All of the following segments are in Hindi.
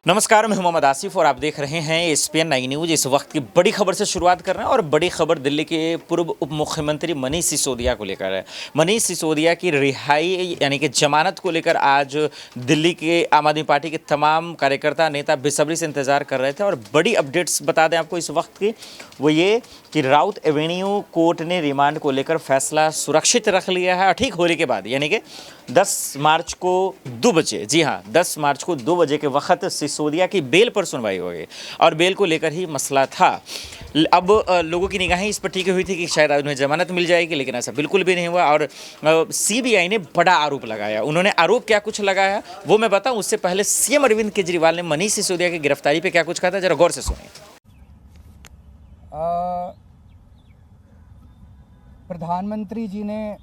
नमस्कार, मैं हूं मोहम्मद आसिफ और आप देख रहे हैं एसपीएन 9 न्यूज। इस वक्त की बड़ी खबर से शुरुआत कर रहे हैं और बड़ी खबर दिल्ली के पूर्व उप मुख्यमंत्री मनीष सिसोदिया को लेकर है। मनीष सिसोदिया की रिहाई यानी कि जमानत को लेकर आज दिल्ली के आम आदमी पार्टी के तमाम कार्यकर्ता नेता बेसब्री से इंतजार कर रहे थे और बड़ी अपडेट्स बता दें आपको इस वक्त की, वो ये कि राउत एवेन्यू कोर्ट ने रिमांड को लेकर फैसला सुरक्षित रख लिया है। ठीक होली के बाद यानी कि 10 मार्च को 2 बजे, जी हाँ 10 मार्च को 2 बजे के वक्त सिसोदिया की बेल पर सुनवाई होगी और बेल को लेकर ही मसला था। अब लोगों की निगाहें इस पर टिकी हुई थी कि शायद उन्हें जमानत मिल जाएगी, लेकिन ऐसा बिल्कुल भी नहीं हुआ और सीबीआई ने बड़ा आरोप लगाया। उन्होंने आरोप क्या कुछ लगाया वो मैं बताऊं, उससे पहले सीएम अरविंद केजरीवाल ने मनीष सिसोदिया की गिरफ्तारी पर क्या कुछ कहा था, जरा गौर से सुनिए। प्रधानमंत्री जी ने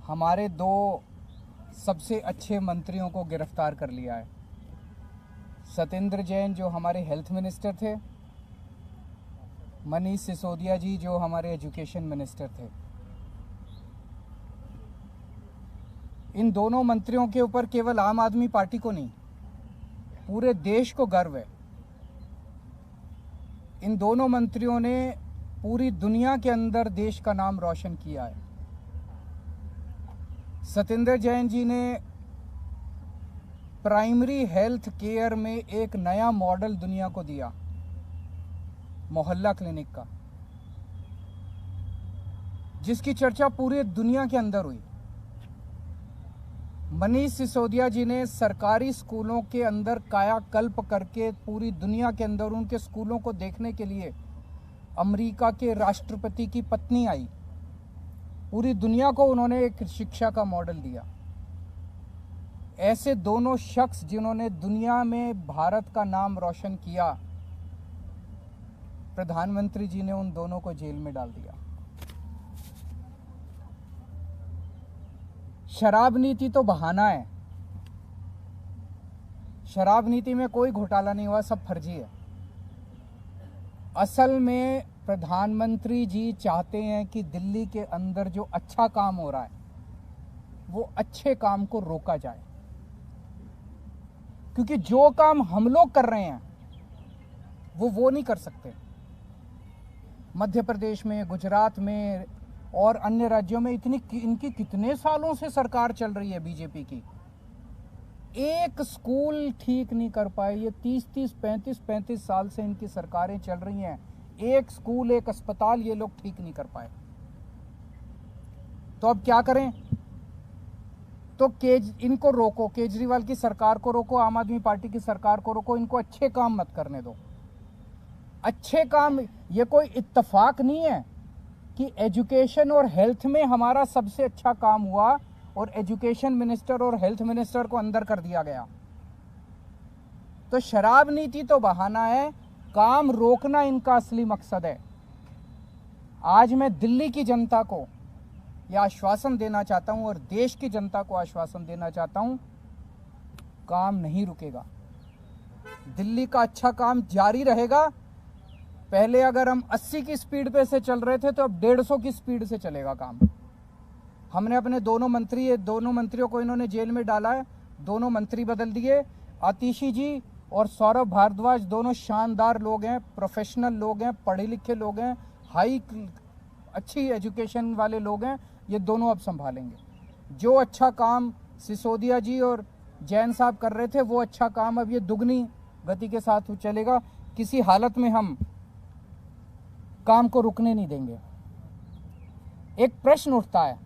हमारे 2 सबसे अच्छे मंत्रियों को गिरफ्तार कर लिया है। सत्येंद्र जैन जो हमारे हेल्थ मिनिस्टर थे, मनीष सिसोदिया जी जो हमारे एजुकेशन मिनिस्टर थे। इन दोनों मंत्रियों के ऊपर केवल आम आदमी पार्टी को नहीं, पूरे देश को गर्व है। इन दोनों मंत्रियों ने पूरी दुनिया के अंदर देश का नाम रोशन किया है। सत्येंद्र जैन जी ने प्राइमरी हेल्थ केयर में एक नया मॉडल दुनिया को दिया, मोहल्ला क्लिनिक का, जिसकी चर्चा पूरी दुनिया के अंदर हुई। मनीष सिसोदिया जी ने सरकारी स्कूलों के अंदर कायाकल्प करके पूरी दुनिया के अंदर उनके स्कूलों को देखने के लिए अमेरिका के राष्ट्रपति की पत्नी आई। पूरी दुनिया को उन्होंने एक शिक्षा का मॉडल दिया। ऐसे दोनों शख्स जिन्होंने दुनिया में भारत का नाम रोशन किया, प्रधानमंत्री जी ने उन दोनों को जेल में डाल दिया। शराब नीति तो बहाना है। शराब नीति में कोई घोटाला नहीं हुआ, सब फर्जी है। असल में प्रधानमंत्री जी चाहते हैं कि दिल्ली के अंदर जो अच्छा काम हो रहा है वो अच्छे काम को रोका जाए, क्योंकि जो काम हम लोग कर रहे हैं वो नहीं कर सकते। मध्य प्रदेश में, गुजरात में और अन्य राज्यों में इनकी कितने सालों से सरकार चल रही है बीजेपी की, एक स्कूल ठीक नहीं कर पाए। ये 30-30, 35-35 साल से इनकी सरकारें चल रही हैं, एक स्कूल, एक अस्पताल ये लोग ठीक नहीं कर पाए। तो अब क्या करें? तो इनको रोको, केजरीवाल की सरकार को रोको, आम आदमी पार्टी की सरकार को रोको, इनको अच्छे काम मत करने दो। अच्छे काम, ये कोई इत्तेफाक नहीं है कि एजुकेशन और हेल्थ में हमारा सबसे अच्छा काम हुआ और एजुकेशन मिनिस्टर और हेल्थ मिनिस्टर को अंदर कर दिया गया। तो शराब नीति तो बहाना है, काम रोकना इनका असली मकसद है। आज मैं दिल्ली की जनता को यह आश्वासन देना चाहता हूं और देश की जनता को आश्वासन देना चाहता हूं, काम नहीं रुकेगा। दिल्ली का अच्छा काम जारी रहेगा। पहले अगर हम 80 की स्पीड पे से चल रहे थे तो अब 150 की स्पीड से चलेगा काम। हमने अपने दोनों मंत्रियों को इन्होंने जेल में डाला है, दोनों मंत्री बदल दिए। आतिशी जी और सौरभ भारद्वाज दोनों शानदार लोग हैं, प्रोफेशनल लोग हैं, पढ़े लिखे लोग हैं, अच्छी एजुकेशन वाले लोग हैं। ये दोनों अब संभालेंगे। जो अच्छा काम सिसोदिया जी और जैन साहब कर रहे थे वो अच्छा काम अब ये दुगनी गति के साथ चलेगा। किसी हालत में हम काम को रुकने नहीं देंगे। एक प्रश्न उठता है,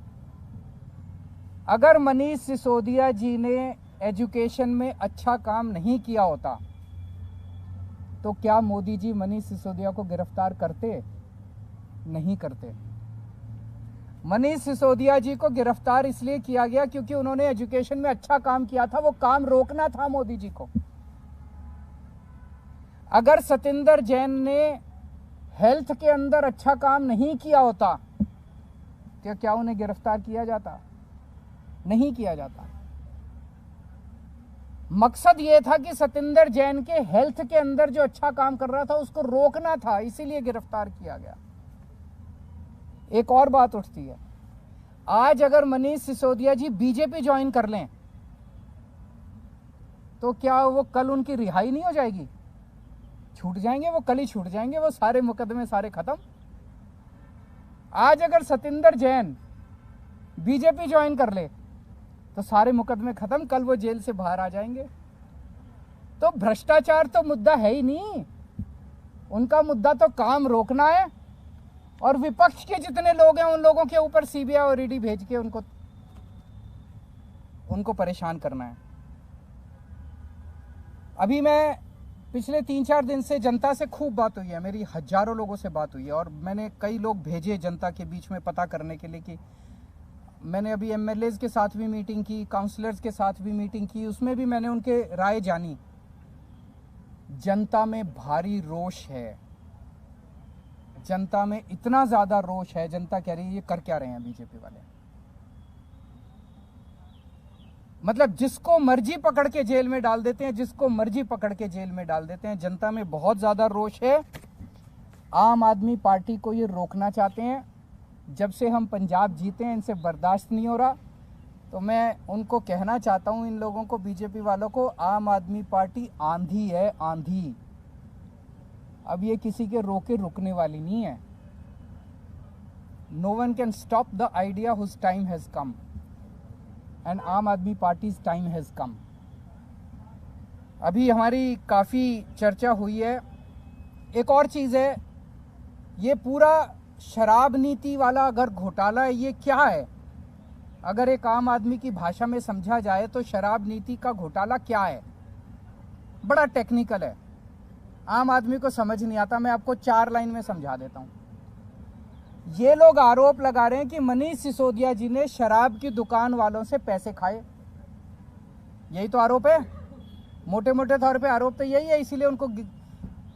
अगर मनीष सिसोदिया जी ने एजुकेशन में अच्छा काम नहीं किया होता तो क्या मोदी जी मनीष सिसोदिया को गिरफ्तार करते? नहीं करते। मनीष सिसोदिया जी को गिरफ्तार इसलिए किया गया क्योंकि उन्होंने एजुकेशन में अच्छा काम किया था, वो काम रोकना था मोदी जी को। अगर सत्येंद्र जैन ने हेल्थ के अंदर अच्छा काम नहीं किया होता तो क्या उन्हें गिरफ्तार किया जाता? नहीं किया जाता। मकसद यह था कि सत्येंद्र जैन के हेल्थ के अंदर जो अच्छा काम कर रहा था उसको रोकना था, इसीलिए गिरफ्तार किया गया। एक और बात उठती है, आज अगर मनीष सिसोदिया जी बीजेपी ज्वाइन कर लें तो क्या वो कल उनकी रिहाई नहीं हो जाएगी? छूट जाएंगे, वो कल ही छूट जाएंगे, वो सारे मुकदमे सारे खत्म। आज अगर सतिंदर जैन बीजेपी ज्वाइन कर ले तो सारे मुकदमे खत्म, कल वो जेल से बाहर आ जाएंगे। तो भ्रष्टाचार तो मुद्दा है ही नहीं, उनका मुद्दा तो काम रोकना है और विपक्ष के जितने लोग हैं उन लोगों के ऊपर सीबीआई और ईडी भेज के उनको परेशान करना है। अभी मैं पिछले 3-4 दिन से जनता से खूब बात हुई है, मेरी हजारों लोगों से बात हुई है और मैंने कई लोग भेजे जनता के बीच में पता करने के लिए कि मैंने अभी एमएलएज के साथ भी मीटिंग की, काउंसलर्स के साथ भी मीटिंग की, उसमें भी मैंने उनके राय जानी। जनता में भारी रोष है, जनता में इतना ज्यादा रोष है, जनता कह रही है ये कर क्या रहे हैं बीजेपी वाले। मतलब जिसको मर्जी पकड़ के जेल में डाल देते हैं, जिसको मर्जी पकड़ के जेल में डाल देते हैं। जनता में बहुत ज्यादा रोष है। आम आदमी पार्टी को ये रोकना चाहते हैं। जब से हम पंजाब जीते हैं इनसे बर्दाश्त नहीं हो रहा। तो मैं उनको कहना चाहता हूं, इन लोगों को, बीजेपी वालों को, आम आदमी पार्टी आंधी है, आंधी। अब ये किसी के रोके रुकने वाली नहीं है। No one can stop the idea whose time has come and Aam Aadmi parties time has कम। अभी हमारी काफ़ी चर्चा हुई है। एक और चीज़ है, ये पूरा शराब नीति वाला अगर घोटाला है, ये क्या है? अगर एक आम आदमी की भाषा में समझा जाए तो शराब नीति का घोटाला क्या है? बड़ा टेक्निकल है, आम आदमी को समझ नहीं आता। मैं आपको 4 लाइन में समझा देता हूँ। ये लोग आरोप लगा रहे हैं कि मनीष सिसोदिया जी ने शराब की दुकान वालों से पैसे खाए। यही तो आरोप है, मोटे मोटे तौर पे आरोप तो यही है। इसीलिए उनको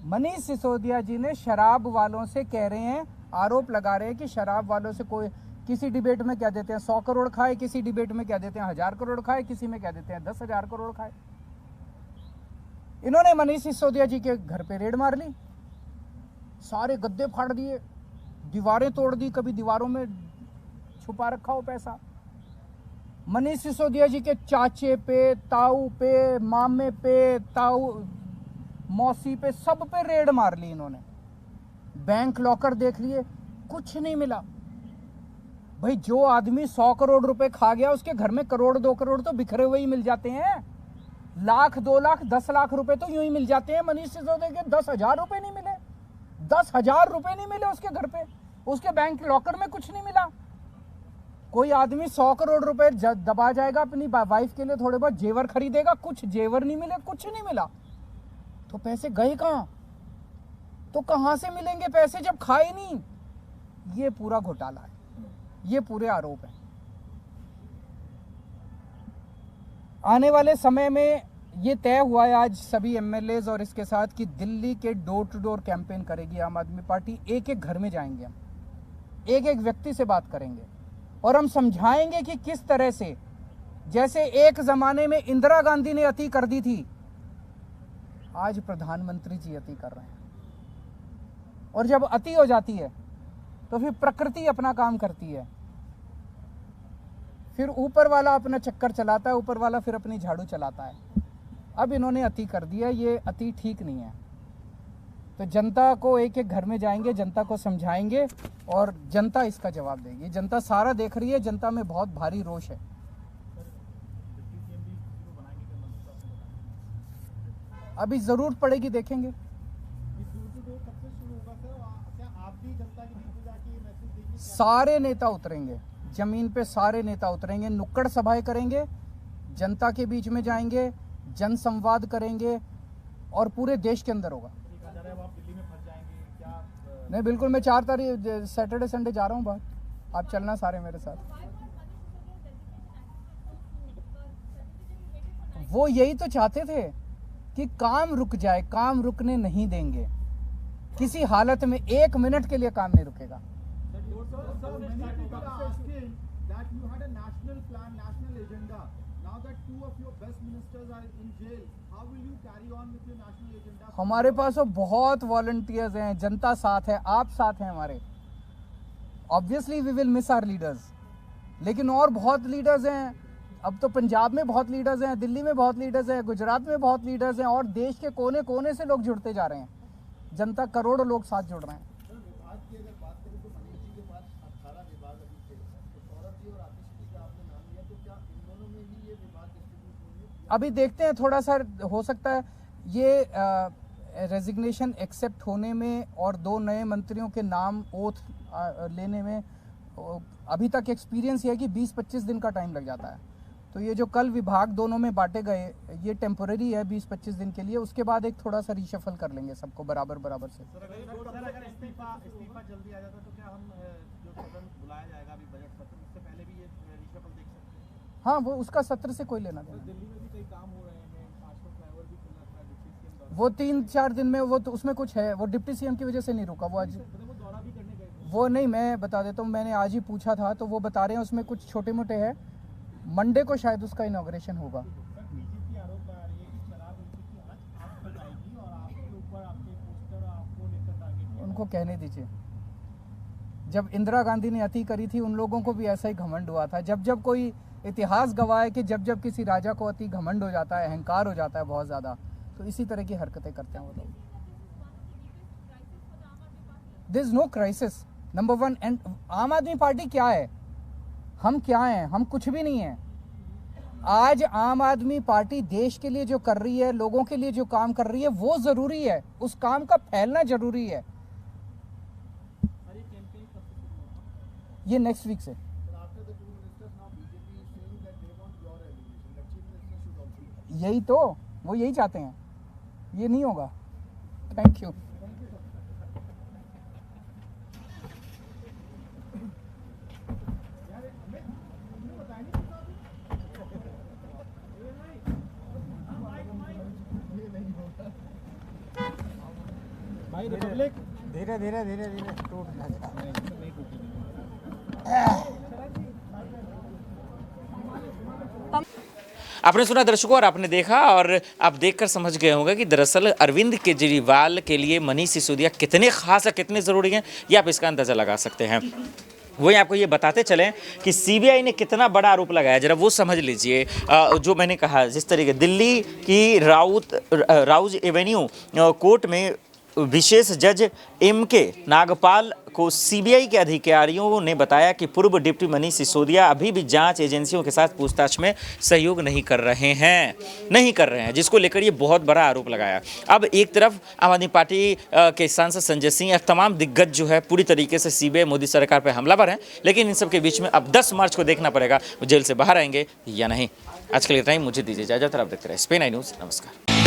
मनीष सिसोदिया जी ने शराब वालों से कह रहे हैं, आरोप लगा रहे हैं कि शराब वालों से कोई, किसी डिबेट में कह देते हैं 100 करोड़ खाए, किसी डिबेट में कह देते हैं 1000 करोड़ खाए, किसी में कह देते हैं 10,000 करोड़ खाए। इन्होंने मनीष सिसोदिया जी के घर पे रेड मार ली, सारे गद्दे फाड़ दिए, दीवारें तोड़ दी, कभी दीवारों में छुपा रखा हो पैसा। मनीष सिसोदिया जी के चाचे पे, ताऊ पे, मामे पे, ताऊ मौसी पे, सब पे रेड मार ली इन्होंने। बैंक लॉकर देख लिए, कुछ नहीं मिला। भाई जो आदमी 100 करोड़ रुपए खा गया, उसके घर में करोड़ 2 करोड़ तो बिखरे हुए ही मिल जाते हैं। लाख 2 लाख 10 लाख रुपए तो यूं ही मिल जाते हैं। मनीष सिसोदिया के 10,000 रुपए नहीं मिले, 10,000 रुपए नहीं मिले उसके घर पे, उसके बैंक लॉकर में कुछ नहीं मिला। कोई आदमी 100 करोड़ रुपए दबा जाएगा, अपनी वाइफ के लिए थोड़े बहुत जेवर खरीदेगा, कुछ जेवर नहीं मिले, कुछ नहीं मिला, तो पैसे गए कहां? तो कहां से मिलेंगे पैसे जब खाए नहीं? ये पूरा घोटाला है, ये पूरे आरोप है। आने वाले समय में ये तय हुआ है आज सभी एमएलएज और इसके साथ कि दिल्ली के डोर टू डोर कैंपेन करेगी आम आदमी पार्टी। एक एक घर में जाएंगे हम, एक एक व्यक्ति से बात करेंगे और हम समझाएंगे कि किस तरह से, जैसे एक जमाने में इंदिरा गांधी ने अति कर दी थी, आज प्रधानमंत्री जी अति कर रहे हैं। और जब अति हो जाती है तो फिर प्रकृति अपना काम करती है, फिर ऊपर वाला अपना चक्कर चलाता है, ऊपर वाला फिर अपनी झाड़ू चलाता है। अब इन्होंने अति कर दिया, ये अति ठीक नहीं है। तो जनता को एक एक घर में जाएंगे, जनता को समझाएंगे और जनता इसका जवाब देगी। जनता सारा देख रही है, जनता में बहुत भारी रोष है। अभी जरूरत पड़ेगी, देखेंगे। सारे नेता उतरेंगे जमीन पे, सारे नेता उतरेंगे, नुक्कड़ सभाएं करेंगे, जनता के बीच में जाएंगे, जन संवाद करेंगे और पूरे देश के अंदर होगा। नहीं, बिल्कुल, मैं 4 तारीख सैटरडे संडे जा रहा हूँ बाहर, आप चलना सारे मेरे साथ। वो यही तो चाहते थे कि काम रुक जाए, काम रुकने नहीं देंगे किसी हालत में, 1 मिनट के लिए काम नहीं रुकेगा। हमारे पास तो बहुत वॉलंटियर्स हैं, जनता साथ है, आप साथ हैं हमारे। Obviously we will miss our leaders, लेकिन और बहुत लीडर्स हैं, अब तो पंजाब में बहुत लीडर्स हैं, दिल्ली में बहुत लीडर्स हैं, गुजरात में बहुत लीडर्स हैं, और देश के कोने कोने से लोग जुड़ते जा रहे हैं। जनता, करोड़ों लोग साथ जुड़ रहे हैं। विभाग की अगर बात करें तो मनीष जी के पास 18 विभाग अभी थे, तो सौरभ जी और आतिश जी का आपने नाम लिया, तो क्या इन दोनों में ही ये विभाग डिस्ट्रीब्यूट होंगे? अभी देखते हैं, थोड़ा सा हो सकता है ये रेजिग्नेशन एक्सेप्ट होने में और 2 नए मंत्रियों के नाम ओथ लेने में अभी तक एक्सपीरियंस ये है कि 20-25 दिन का टाइम लग जाता है। तो ये जो कल विभाग दोनों में बांटे गए, ये टेम्पोररी है 20-25 दिन के लिए, उसके बाद एक थोड़ा सा रिशफल कर लेंगे सबको बराबर बराबर से। सर अगर इस्तीफा जल्दी आ जाता तो क्या हम जो सदन बुलाया जाएगा अभी बजट सत्र, इससे पहले भी ये रिशफल देख सकते हैं? हाँ, वो उसका सत्र से कोई लेना देना। दिल्ली में भी कई काम हो रहे हैं, आश्रम फ्लाईओवर भी खुला था डिप्टी सीएम द्वारा, वो 3-4 दिन में, वो तो उसमें कुछ है, वो डिप्टी सीएम की वजह से नहीं रुका। वो आज वो दौरा भी करने गए थे। वो नहीं, मैं बता देता हूँ, मैंने आज ही पूछा था तो वो बता रहे हैं उसमें कुछ छोटे मोटे हैं। मंडे को शायद उसका इनॉग्रेशन होगा। बीजेपी आरोप लगा रही है कि शराब नीति की आंच आप पर आएगी और आपके ऊपर आपके पोस्टर आपको लेकर टारगेट। उनको कहने दीजिए, जब इंदिरा गांधी ने अति करी थी उन लोगों को भी ऐसा ही घमंड हुआ था। जब जब कोई इतिहास गवाह है कि जब जब किसी राजा को अति घमंड हो जाता है, अहंकार हो जाता है बहुत ज़्यादा, तो इसी तरह की हरकतें करते हैं वो लोग। This is no crisis, number 1। And Aam Aadmi party क्या है, हम क्या हैं? हम कुछ भी नहीं हैं। आज आम आदमी पार्टी देश के लिए जो कर रही है, लोगों के लिए जो काम कर रही है, वो जरूरी है, उस काम का फैलना जरूरी है। ये नेक्स्ट वीक से। यही तो, वो यही चाहते हैं, ये नहीं होगा। Thank you. भाई रिपब्लिक धीरे धीरे धीरे धीरे टूट जाएगा। आपने सुना दर्शकों, और आपने देखा, और आप देखकर समझ गए होंगे कि दरअसल अरविंद केजरीवाल के लिए मनीष सिसोदिया कितने खास है, कितने ज़रूरी हैं, ये आप इसका अंदाज़ा लगा सकते हैं। वही आपको ये बताते चलें कि सीबीआई ने कितना बड़ा आरोप लगाया, जरा वो समझ लीजिए। जो मैंने कहा, जिस तरीके दिल्ली की राउज एवेन्यू कोर्ट में विशेष जज M.K. नागपाल को सीबीआई के अधिकारियों ने बताया कि पूर्व डिप्टी मनीष सिसोदिया अभी भी जांच एजेंसियों के साथ पूछताछ में सहयोग नहीं कर रहे हैं, जिसको लेकर ये बहुत बड़ा आरोप लगाया। अब एक तरफ आम आदमी पार्टी के सांसद संजय सिंह, तमाम दिग्गज जो है पूरी तरीके से सीबीआई मोदी सरकार पर हमलावर हैं, लेकिन इन सब के बीच में अब 10 मार्च को देखना पड़ेगा वो जेल से बाहर आएंगे या नहीं। आज के लिए इतना ही, मुझे दीजिए इजाजत, आप देखते रहे SPN न्यूज़। नमस्कार।